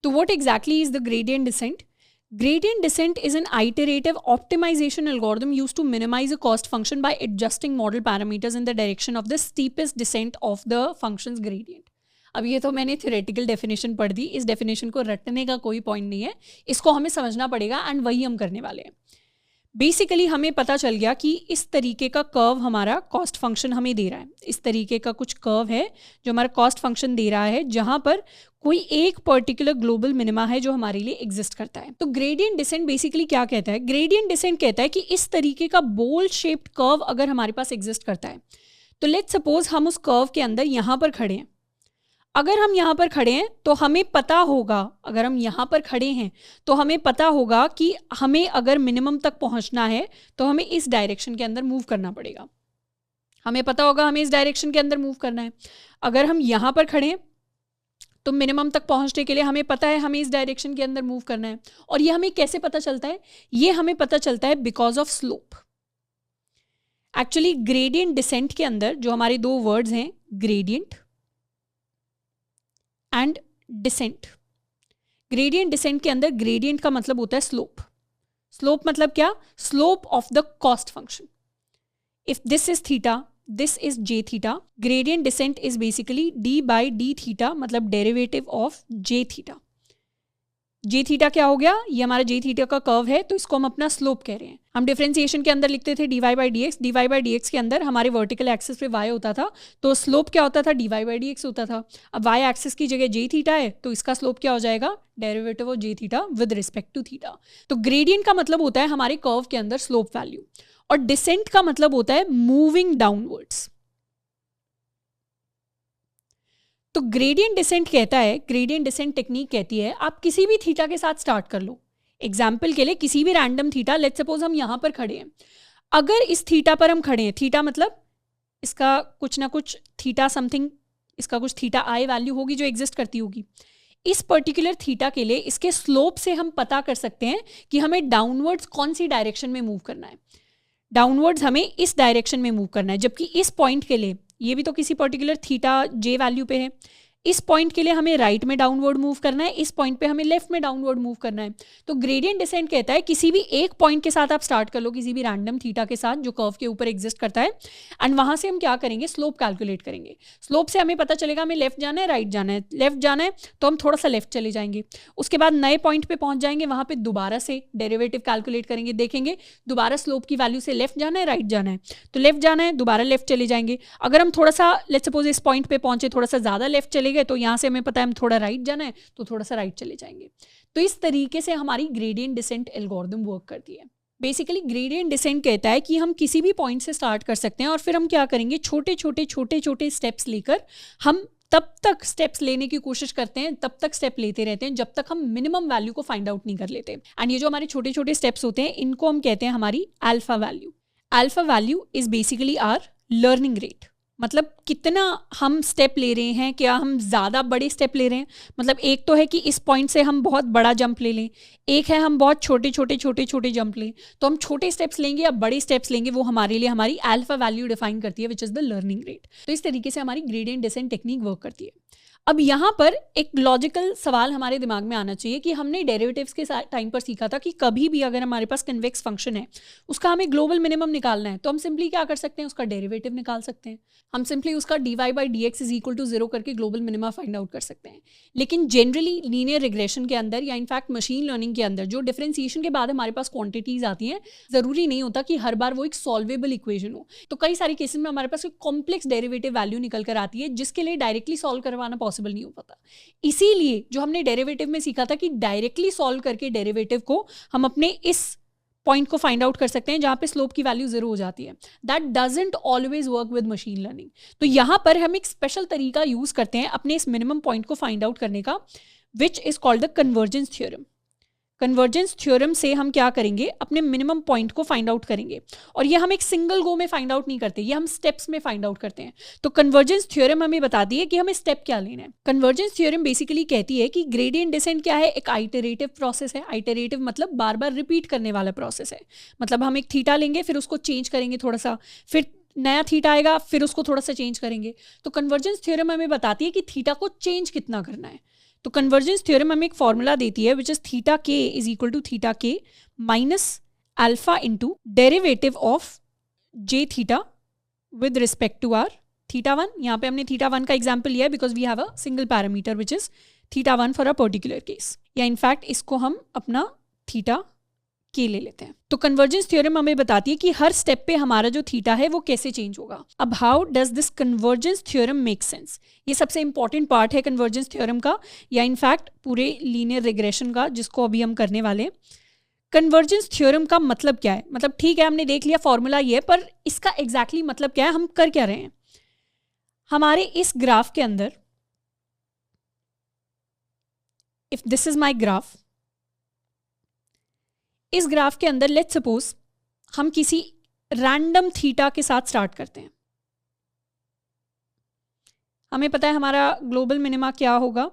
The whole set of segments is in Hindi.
तो what exactly is the gradient descent? Gradient descent is an iterative optimization algorithm used to minimize a cost function by adjusting model parameters in the direction of the steepest descent of the function's gradient. अब ये तो मैंने theoretical definition पढ़ दी, इस definition को रटने का कोई point नहीं है, इसको हमें समझना पड़ेगा and वही हम करने वाले हैं. बेसिकली हमें पता चल गया कि इस तरीके का कर्व हमारा कॉस्ट फंक्शन हमें दे रहा है. इस तरीके का कुछ कर्व है जो हमारा कॉस्ट फंक्शन दे रहा है, जहां पर कोई एक पर्टिकुलर ग्लोबल मिनिमा है जो हमारे लिए एग्जिस्ट करता है. तो ग्रेडियंट डिसेंट बेसिकली क्या कहता है? ग्रेडियंट डिसेंट कहता है कि इस तरीके का बोल शेप्ड कर्व अगर हमारे पास एग्जिस्ट करता है, तो लेट्स सपोज हम उस कर्व के अंदर यहाँ पर खड़े हैं. अगर हम यहाँ पर खड़े हैं तो हमें पता होगा, अगर हम यहाँ पर खड़े हैं तो हमें पता होगा कि हमें अगर मिनिमम तक पहुँचना है तो हमें इस डायरेक्शन के अंदर मूव करना पड़ेगा. हमें पता होगा हमें इस डायरेक्शन के अंदर मूव करना है. अगर हम यहाँ पर खड़े हैं तो मिनिमम तक पहुँचने के लिए हमें पता है हमें इस डायरेक्शन के अंदर मूव करना है. और ये हमें कैसे पता चलता है? ये हमें पता चलता है because of slope. Actually gradient descent के अंदर जो हमारे दो वर्ड्स हैं, gradient and descent. Gradient descent के अंदर ग्रेडियंट का मतलब होता है स्लोप. स्लोप मतलब क्या? Slope of the cost function. If this is theta, this is J theta, gradient descent is basically D by D theta, मतलब derivative of J theta. J theta क्या हो गया? ये हमारा जे थीटा का कर्व है, तो इसको हम अपना स्लोप कह रहे हैं. हम डिफरेंशिएशन के अंदर लिखते थे dy by d x. dy by d x के अंदर हमारे वर्टिकल एक्सिस पे y होता था, तो स्लोप क्या होता था? dy बाई डी एक्स होता था. अब y एक्सिस की जगह जे थीटा है, तो इसका स्लोप क्या हो जाएगा? Derivative of J theta with respect to theta. तो ग्रेडियंट का मतलब होता है हमारे कर्व के अंदर स्लोप वैल्यू, और डिसेंट का मतलब होता है मूविंग डाउनवर्ड्स. तो ग्रेडियंट डिसेंट कहता है, ग्रेडियंट डिसेंट टेक्निक कहती है आप किसी भी थीटा के साथ स्टार्ट कर लो. एग्जाम्पल के लिए किसी भी रैंडम थीटा, लेट्स सपोज हम यहाँ पर खड़े हैं. अगर इस थीटा पर हम खड़े हैं, थीटा मतलब इसका कुछ ना कुछ थीटा समथिंग, इसका कुछ थीटा आई वैल्यू होगी जो एग्जिस्ट करती होगी. इस पर्टिकुलर थीटा के लिए इसके स्लोप से हम पता कर सकते हैं कि हमें डाउनवर्ड्स कौन सी डायरेक्शन में मूव करना है. डाउनवर्ड्स हमें इस डायरेक्शन में मूव करना है, जबकि इस पॉइंट के लिए, ये भी तो किसी पर्टिकुलर थीटा जे वैल्यू पे है, इस पॉइंट के लिए हमें राइट में डाउनवर्ड मूव करना है, इस पॉइंट पे हमें लेफ्ट में डाउनवर्ड मूव करना है. तो ग्रेडियंट डिसेंट कहता है किसी भी एक पॉइंट के साथ आप स्टार्ट कर लो, किसी भी रैंडम थीटा के साथ जो कर्व के ऊपर एग्जिस्ट करता है, एंड वहां से हम क्या करेंगे? स्लोप कैलकुलेट करेंगे. स्लोप से हमें पता चलेगा हमें लेफ्ट जाना है, राइट जाना है. लेफ्ट जाना है तो हम थोड़ा सा लेफ्ट चले जाएंगे, उसके बाद नए पॉइंट पे पहुंच जाएंगे, वहां पे दोबारा से डेरिवेटिव कैलकुलेट करेंगे, देखेंगे दोबारा स्लोप की वैल्यू से लेफ्ट जाना है, राइट जाना है. तो लेफ्ट जाना है, दोबारा लेफ्ट चले जाएंगे. अगर हम थोड़ा सा लेट्स सपोज इस पॉइंट पे पहुंचे, थोड़ा सा ज्यादा लेफ्ट चले गए, तो यहाँ से हमें हम थोड़ा राइट जाना है तो थोड़ा सा राइट चले जाएंगे. तो इस तरीके से हमारी ग्रेडियंट डिसेंट एल्गोरिथम वर्क करती है. बेसिकली ग्रेडियंट डिसेंट कहता है कि हम किसी भी पॉइंट से स्टार्ट कर सकते हैं और फिर हम क्या करेंगे? छोटे छोटे स्टेप्स लेकर हम तब तक स्टेप्स लेने की कोशिश करते हैं, तब तक स्टेप लेते रहते हैं जब तक हम मिनिमम वैल्यू को फाइंड आउट नहीं कर लेते. एंड ये जो हमारे छोटे छोटे स्टेप्स होते हैं, इनको हम कहते हैं हमारी alpha value. Alpha value is basically our learning rate. मतलब कितना हम स्टेप ले रहे हैं, क्या हम ज़्यादा बड़े स्टेप ले रहे हैं. मतलब एक तो है कि इस पॉइंट से हम बहुत बड़ा जंप ले लें, एक है हम बहुत छोटे छोटे जंप लें. तो हम छोटे स्टेप्स लेंगे या बड़े स्टेप्स लेंगे, वो हमारे लिए हमारी अल्फा वैल्यू डिफाइन करती है, which is the learning rate. तो इस तरीके से हमारी ग्रेडियंट डिसेंट टेक्निक वर्क करती है. अब यहाँ पर एक लॉजिकल सवाल हमारे दिमाग में आना चाहिए कि हमने डेरिवेटिव्स के टाइम पर सीखा था कि कभी भी अगर हमारे पास कन्वेक्स फंक्शन है, उसका हमें ग्लोबल मिनिमम निकालना है, तो हम सिंपली क्या कर सकते हैं? उसका डेरिवेटिव निकाल सकते हैं. हम सिंपली उसका dy by d x is equal to 0 करके ग्लोबल मिनिमा फाइंड आउट कर सकते हैं. लेकिन जनरली लीनियर रिग्रेशन के अंदर या इनफैक्ट मशीन लर्निंग के अंदर जो डिफरेंशिएशन के बाद हमारे पास क्वांटिटीज आती हैं, ज़रूरी नहीं होता कि हर बार वो एक सॉल्वेबल इक्वेशन हो. तो कई सारे केसेस में हमारे पास एक कॉम्प्लेक्स डेरिवेटिव वैल्यू निकल कर आती है, जिसके लिए डायरेक्टली सॉल्व करवाना पॉसिबल नहीं हो पाता. इसीलिए जो हमने डेरिवेटिव में सीखा था कि डायरेक्टली सॉल्व करके डेरिवेटिव को हम अपने इस पॉइंट को फाइंड आउट कर सकते हैं जहां पे स्लोप की वैल्यू 0 हो जाती है. That doesn't always work with machine learning. तो यहां पर हम एक स्पेशल तरीका यूज करते हैं अपने इस मिनिमम पॉइंट को फाइंड आउट करने का, which is called the convergence theorem. Convergence theorem से हम क्या करेंगे? अपने मिनिमम पॉइंट को फाइंड आउट करेंगे. और ये हम एक सिंगल गो में फाइंड आउट नहीं करते, ये हम स्टेप्स में फाइंड आउट करते हैं. तो कन्वर्जेंस थ्योरम हमें बताती है कि हमें स्टेप क्या लेना है. कन्वर्जेंस थ्योरम बेसिकली कहती है कि ग्रेडियंट डिसेंट क्या है? एक आइटरेटिव प्रोसेस है. आइटरेटिव मतलब बार बार रिपीट करने वाला प्रोसेस है. मतलब हम एक थीटा लेंगे, फिर उसको चेंज करेंगे थोड़ा सा, फिर नया थीटा आएगा, फिर उसको थोड़ा सा चेंज करेंगे. तो कन्वर्जेंस थ्योरम हमें बताती है कि थीटा को चेंज कितना करना है. तो कन्वर्जेंस थ्योरम हमें एक फॉर्मूला देती है which is theta K is equal to theta K minus alpha into derivative of J theta with respect to our theta one. यहाँ पे हमने थीटा वन का एग्जाम्पल लिया है because we have a single parameter which is theta one for a particular case, या इनफैक्ट इसको हम अपना थीटा के ले लेते हैं. तो कन्वर्जेंस थ्योरम हमें बताती है कि हर स्टेप पे हमारा जो थीटा है वो कैसे चेंज होगा. अब how does this convergence theorem make sense, ये सबसे इंपॉर्टेंट पार्ट है कन्वर्जेंस थ्योरम का, या इनफैक्ट पूरे लीनियर रिग्रेशन का जिसको अभी हम करने वाले हैं. कन्वर्जेंस थ्योरम का मतलब क्या है, मतलब ठीक है हमने देख लिया फॉर्मूला ये है, पर इसका एग्जैक्टली मतलब क्या है, हम कर क्या रहे हैं. हमारे इस ग्राफ के अंदर, if this is my graph, इस ग्राफ के अंदर लेट्स सपोज हम किसी रैंडम थीटा के साथ स्टार्ट करते हैं. हमें पता है हमारा ग्लोबल मिनिमा क्या होगा,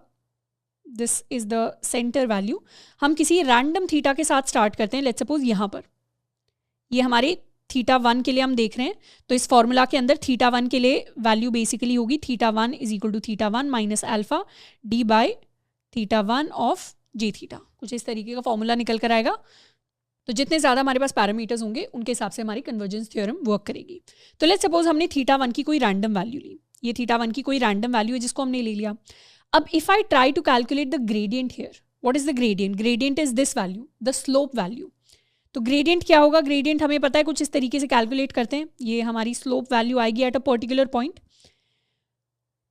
this is the centre value. हम किसी रैंडम थीटा के साथ स्टार्ट करते हैं, लेट्स सपोज यहां पर, ये हमारे थीटा वन के लिए हम देख रहे हैं. तो इस फॉर्मूला के अंदर थीटा वन के लिए वैल्यू बेसिकली होगी theta one is equal to theta one minus alpha D by theta one of J theta. कुछ इस तरीके का फॉर्मूला निकल कर आएगा. तो जितने ज़्यादा हमारे पास पैरामीटर्स होंगे उनके हिसाब से हमारी कन्वर्जेंस थ्योरम वर्क करेगी. तो लेट्स सपोज हमने थीटा वन की कोई रैंडम वैल्यू ली, ये थीटा वन की कोई रैंडम वैल्यू है जिसको हमने ले लिया. अब if I try to calculate the gradient here, what is the gradient, gradient is this value, the slope value. तो ग्रेडियंट क्या होगा, ग्रेडियंट हमें पता है कुछ इस तरीके से कैलकुलेट करते हैं, ये हमारी स्लोप वैल्यू आएगी एट अ पर्टिकुलर पॉइंट.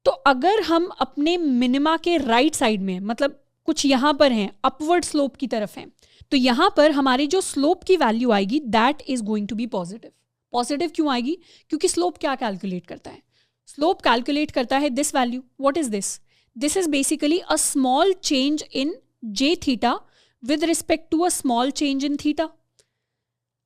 तो अगर हम अपने मिनिमा के राइट साइड में, मतलब कुछ यहाँ पर हैं, अपवर्ड स्लोप की तरफ हैं, तो यहाँ पर हमारी जो स्लोप की वैल्यू आएगी that is going to be positive. Positive क्यों आएगी, क्योंकि स्लोप क्या कैलकुलेट करता है, स्लोप कैलकुलेट करता है this value. What is this, this is basically a small change in J theta with respect to a small change in theta.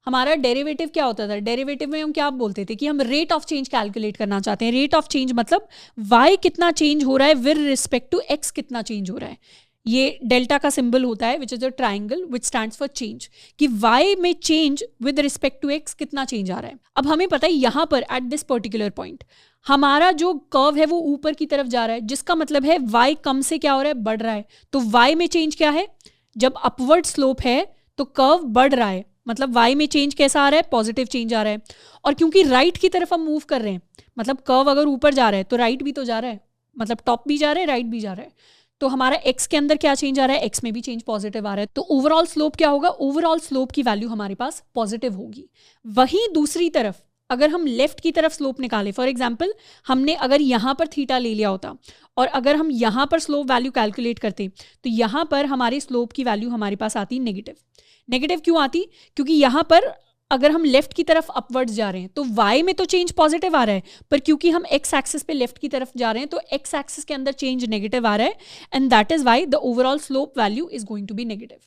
हमारा डेरिवेटिव क्या होता था, डेरिवेटिव में हम क्या बोलते थे कि हम रेट ऑफ चेंज कैलकुलेट करना चाहते हैं. रेट ऑफ चेंज मतलब y कितना चेंज हो रहा है विद रिस्पेक्ट टू x कितना चेंज हो रहा है. ये डेल्टा का सिंबल होता है which is a triangle which stands for change, कि y में change with respect to x कितना चेंज आ रहा है. अब हमें पता है यहाँ पर एट दिस पर्टिकुलर पॉइंट हमारा जो कर्व है वो ऊपर की तरफ जा रहा है, जिसका मतलब है y कम से क्या हो रहा है, बढ़ रहा है. तो y में चेंज क्या है, जब अपवर्ड स्लोप है तो कर्व बढ़ रहा है, मतलब y में चेंज कैसा आ रहा है, पॉजिटिव चेंज आ रहा है. और क्योंकि राइट की तरफ हम मूव कर रहे हैं, मतलब कर्व अगर ऊपर जा रहा है तो राइट भी तो जा रहा है, मतलब टॉप भी जा रहा है राइट भी जा रहा है. तो हमारा x के अंदर क्या चेंज आ रहा है, x में भी चेंज पॉजिटिव आ रहा है. तो ओवरऑल स्लोप क्या होगा, ओवरऑल स्लोप की वैल्यू हमारे पास पॉजिटिव होगी. वहीं दूसरी तरफ अगर हम लेफ्ट की तरफ स्लोप निकालें, फॉर एग्जाम्पल हमने अगर यहाँ पर थीटा ले लिया होता और अगर हम यहाँ पर स्लोप वैल्यू कैलकुलेट करते तो यहाँ पर हमारी स्लोप की वैल्यू हमारे पास आती नेगेटिव. नेगेटिव क्यों आती, क्योंकि यहाँ पर अगर हम लेफ्ट की तरफ अपवर्ड्स जा रहे हैं तो y में तो चेंज पॉजिटिव आ रहा है, पर क्योंकि हम x एक्सिस पे लेफ्ट की तरफ जा रहे हैं तो x एक्सिस के अंदर चेंज नेगेटिव आ रहा है, and that is why the overall slope value is going to be negative.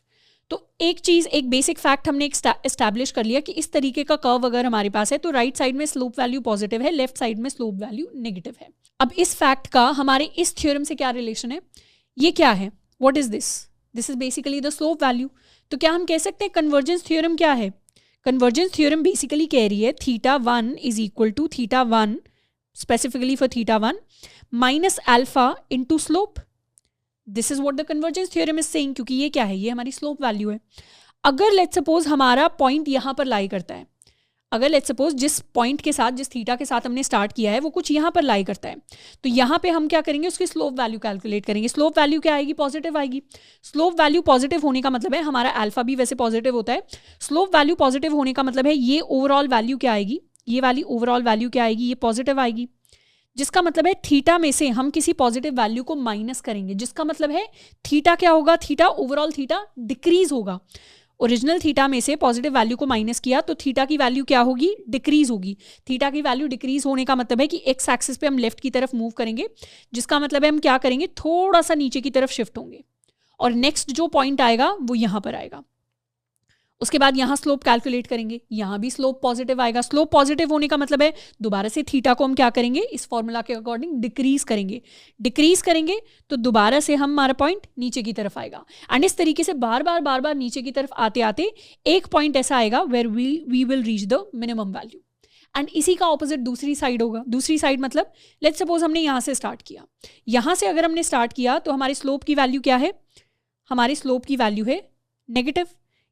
तो एक चीज, एक बेसिक फैक्ट हमने एस्टैब्लिश कर लिया कि इस तरीके का कर्व अगर हमारे पास है तो राइट साइड में स्लोप वैल्यू पॉजिटिव है, लेफ्ट साइड में स्लोप वैल्यू नेगेटिव है. अब इस फैक्ट का हमारे इस थ्योरम से क्या रिलेशन है, ये क्या है, what is this, this is basically the slope value. तो क्या हम कह सकते हैं कन्वर्जेंस थ्योरम क्या है, कन्वर्जेंस थ्योरम बेसिकली कह रही है theta one is equal to theta one, specifically for theta one, minus alpha into slope. This is what the convergence theorem is saying, क्योंकि ये क्या है, ये हमारी स्लोप वैल्यू है. अगर लेट्स सपोज हमारा पॉइंट यहाँ पर लाई करता है, अगर लेट्स सपोज जिस पॉइंट के साथ, जिस थीटा के साथ हमने स्टार्ट किया है वो कुछ यहाँ पर लाई करता है, तो यहाँ पे हम क्या करेंगे, उसकी स्लोप वैल्यू कैलकुलेट करेंगे. स्लोप वैल्यू क्या आएगी, पॉजिटिव आएगी. स्लोप वैल्यू पॉजिटिव होने का मतलब है हमारा अल्फा भी वैसे पॉजिटिव होता है. स्लोप वैल्यू पॉजिटिव होने का मतलब है ये ओवरऑल वैल्यू क्या आएगी, ये वाली ओवरऑल वैल्यू क्या आएगी, ये पॉजिटिव आएगी. जिसका मतलब है थीटा में से हम किसी पॉजिटिव वैल्यू को माइनस करेंगे, जिसका मतलब है थीटा क्या होगा, थीटा ओवरऑल थीटा डिक्रीज होगा. ओरिजिनल थीटा में से पॉजिटिव वैल्यू को माइनस किया तो थीटा की वैल्यू क्या होगी, डिक्रीज होगी. थीटा की वैल्यू डिक्रीज होने का मतलब है कि एक्स एक्सिस पे हम लेफ्ट की तरफ मूव करेंगे, जिसका मतलब है हम क्या करेंगे, थोड़ा सा नीचे की तरफ शिफ्ट होंगे और नेक्स्ट जो पॉइंट आएगा वो यहाँ पर आएगा. उसके बाद यहाँ स्लोप कैलकुलेट करेंगे, यहाँ भी स्लोप पॉजिटिव आएगा. स्लोप पॉजिटिव होने का मतलब है दोबारा से थीटा को हम क्या करेंगे, इस फॉर्मूला के अकॉर्डिंग डिक्रीज करेंगे. डिक्रीज करेंगे तो दोबारा से हमारा पॉइंट नीचे की तरफ आएगा. एंड इस तरीके से बार बार नीचे की तरफ आते आते एक पॉइंट ऐसा आएगा where we will reach the minimum value. And इसी का ऑपोजिट दूसरी साइड होगा। दूसरी साइड मतलब लेट्स सपोज हमने यहाँ से स्टार्ट किया, यहाँ से अगर हमने स्टार्ट किया तो हमारी स्लोप की वैल्यू क्या है, हमारी स्लोप की वैल्यू है नेगेटिव,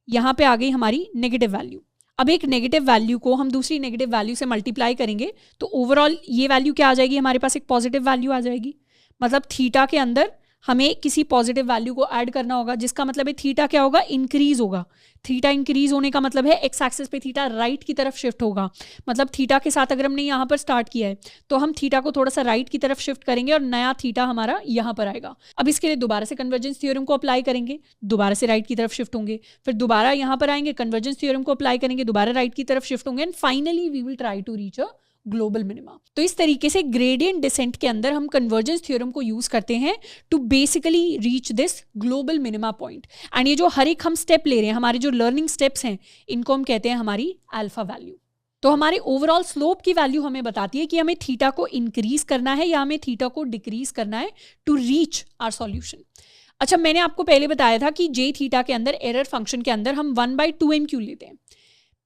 यहाँ पे आ गई हमारी नेगेटिव वैल्यू। अब एक नेगेटिव वैल्यू को हम दूसरी नेगेटिव वैल्यू से मल्टीप्लाई करेंगे तो ओवरऑल ये वैल्यू क्या आ जाएगी, हमारे पास एक पॉजिटिव वैल्यू आ जाएगी। मतलब थीटा के अंदर हमें किसी पॉजिटिव वैल्यू को ऐड करना होगा, जिसका मतलब है थीटा क्या होगा, इंक्रीज होगा। थीटा इंक्रीज होने का मतलब है एक्स एक्सिस पे थीटा राइट की तरफ शिफ्ट होगा। मतलब थीटा के साथ अगर हमने यहाँ पर स्टार्ट किया है तो हम थीटा को थोड़ा सा राइट की तरफ शिफ्ट करेंगे और नया थीटा हमारा यहाँ पर आएगा। अब इसके लिए दोबारा से कन्वर्जेंस थ्योरम को अप्लाई करेंगे, दोबारा से राइट की तरफ शिफ्ट होंगे, फिर दोबारा यहाँ पर आएंगे, कन्वर्जेंस थ्योरम को अप्लाई करेंगे, दोबारा राइट की तरफ शिफ्ट होंगे, and finally we will try to reach a global minima. तो इस तरीके से ग्रेडियंट डिसेंट के अंदर हम कन्वर्जेंस थ्योरम को यूज करते हैं to basically reach this global minima point. And ये जो हर एक हम स्टेप ले रहे हैं, हमारे जो लर्निंग स्टेप्स हैं, इनको हम कहते हैं हमारी अल्फा वैल्यू। तो हमारे ओवरऑल स्लोप की वैल्यू हमें बताती है कि हमें थीटा को इंक्रीज करना है या हमें थीटा को डिक्रीज करना है टू रीच आवर सॉल्यूशन। अच्छा, मैंने आपको पहले बताया था कि जे थीटा के अंदर एरर फंक्शन के अंदर हम 1/2m क्यों लेते हैं।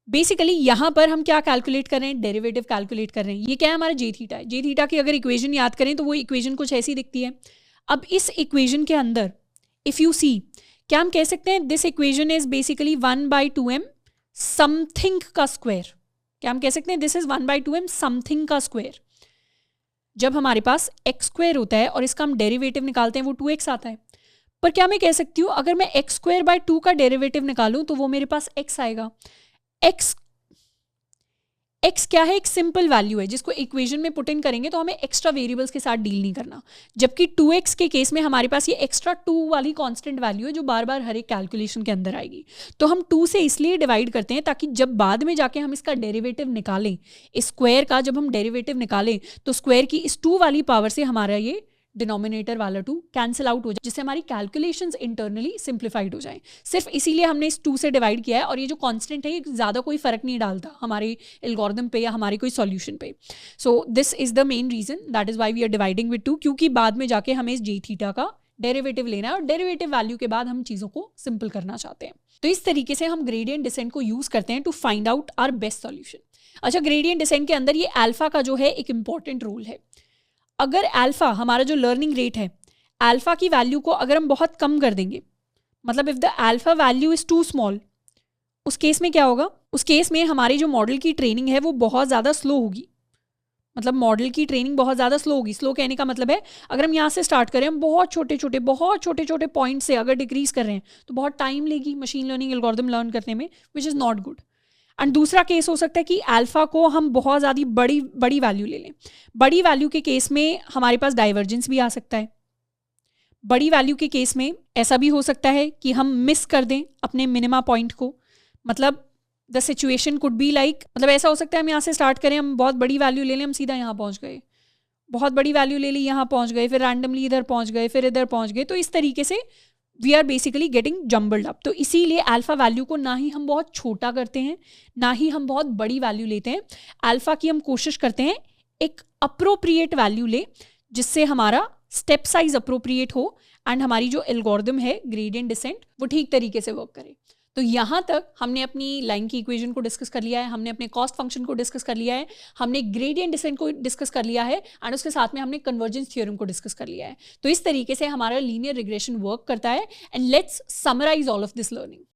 बेसिकली यहाँ पर हम क्या कैलकुलेट कर रहे हैं, डेरिवेटिव कैलकुलेट कर रहे हैं। ये क्या है, हमारा जे थीटा है। जे थीटा की अगर इक्वेशन याद करें तो वो इक्वेशन कुछ ऐसी दिखती है। अब इस इक्वेशन के अंदर इफ यू सी, क्या हम कह सकते हैं this equation is basically 1/2m something का स्क्वायर। क्या हम कह सकते हैं दिस इज 1/2m समथिंग का स्क्वायर। जब हमारे पास एक्स स्क्वायर होता है और इसका हम डेरिवेटिव निकालते हैं वो 2x आता है। पर क्या मैं कह सकती हूँ अगर मैं x² का डेरिवेटिव निकालूं तो वो मेरे पास x आएगा। x क्या है, एक सिंपल वैल्यू है जिसको इक्वेशन में पुट इन करेंगे तो हमें एक्स्ट्रा वेरिएबल्स के साथ डील नहीं करना। जबकि 2x के केस में हमारे पास ये एक्स्ट्रा 2 वाली कांस्टेंट वैल्यू है जो बार बार हर एक कैलकुलेशन के अंदर आएगी। तो हम 2 से इसलिए डिवाइड करते हैं ताकि जब बाद में जाके हम इसका डेरिवेटिव निकालें, इस स्क्वायर का जब हम डेरिवेटिव निकालें तो स्क्वायर की इस 2 वाली पावर से हमारा ये डिनोमिनेटर वाला 2 कैंसिल आउट हो जाए, जिससे हमारी कैलकुलेशंस इंटरनली सिंप्लीफाइड हो जाए। सिर्फ इसीलिए हमने इस 2 से डिवाइड किया है। और ये जो कांस्टेंट है ये ज़्यादा कोई फर्क नहीं डालता हमारे एल्गोरिथम पे या हमारे कोई सॉल्यूशन पे। So this is the main reason, that is why we are dividing with 2, क्योंकि बाद में जाके हमें इस जे थीटा का डेरिवेटिव लेना है और डेरिवेटिव वैल्यू के बाद हम चीज़ों को सिंपल करना चाहते हैं। तो इस तरीके से हम ग्रेडियंट डिसेंट को यूज़ करते हैं to find out our best solution. अच्छा, ग्रेडियंट डिसेंट के अंदर ये अल्फा का जो है एक इंपॉर्टेंट रोल है। अगर अल्फा हमारा जो लर्निंग रेट है, अल्फा की वैल्यू को अगर हम बहुत कम कर देंगे, मतलब if the alpha value is too small, उस केस में क्या होगा, उस केस में हमारी जो मॉडल की ट्रेनिंग है वो बहुत ज़्यादा स्लो होगी। मतलब मॉडल की ट्रेनिंग बहुत ज़्यादा स्लो होगी। स्लो कहने का मतलब है अगर हम यहाँ से स्टार्ट करें, हम बहुत छोटे छोटे पॉइंट से अगर डिक्रीज कर रहे हैं तो बहुत टाइम लेगी मशीन लर्निंग एल्गोरिथम लर्न करने में, which is not good. And दूसरा केस हो सकता है कि अल्फा को हम बहुत ज़्यादा बड़ी वैल्यू ले लें। बड़ी वैल्यू के केस में हमारे पास डाइवर्जेंस भी आ सकता है। बड़ी वैल्यू के केस में ऐसा भी हो सकता है कि हम मिस कर दें अपने मिनिमा पॉइंट को। मतलब the situation could be like, मतलब ऐसा हो सकता है हम यहाँ से स्टार्ट करें, हम बहुत बड़ी वैल्यू ले लें, हम सीधा यहाँ पहुँच गए, बहुत बड़ी वैल्यू ले ली, यहाँ पहुँच गए, फिर रैंडमली इधर पहुँच गए, फिर इधर पहुँच गए। तो इस तरीके से we are basically getting jumbled up. तो इसीलिए अल्फा वैल्यू को ना ही हम बहुत छोटा करते हैं, ना ही हम बहुत बड़ी वैल्यू लेते हैं। अल्फा की हम कोशिश करते हैं एक अप्रोप्रिएट वैल्यू ले, जिससे हमारा स्टेप साइज अप्रोप्रिएट हो एंड हमारी जो एल्गोरिथम है ग्रेडियंट डिसेंट वो ठीक तरीके से वर्क करे। तो यहाँ तक हमने अपनी लाइन की इक्वेशन को डिस्कस कर लिया है, हमने अपने कॉस्ट फंक्शन को डिस्कस कर लिया है, हमने ग्रेडियंट डिसेंट को डिस्कस कर लिया है एंड उसके साथ में हमने कन्वर्जेंस थ्योरम को डिस्कस कर लिया है। तो इस तरीके से हमारा लीनियर रिग्रेशन वर्क करता है। And let's summarise all of this learning.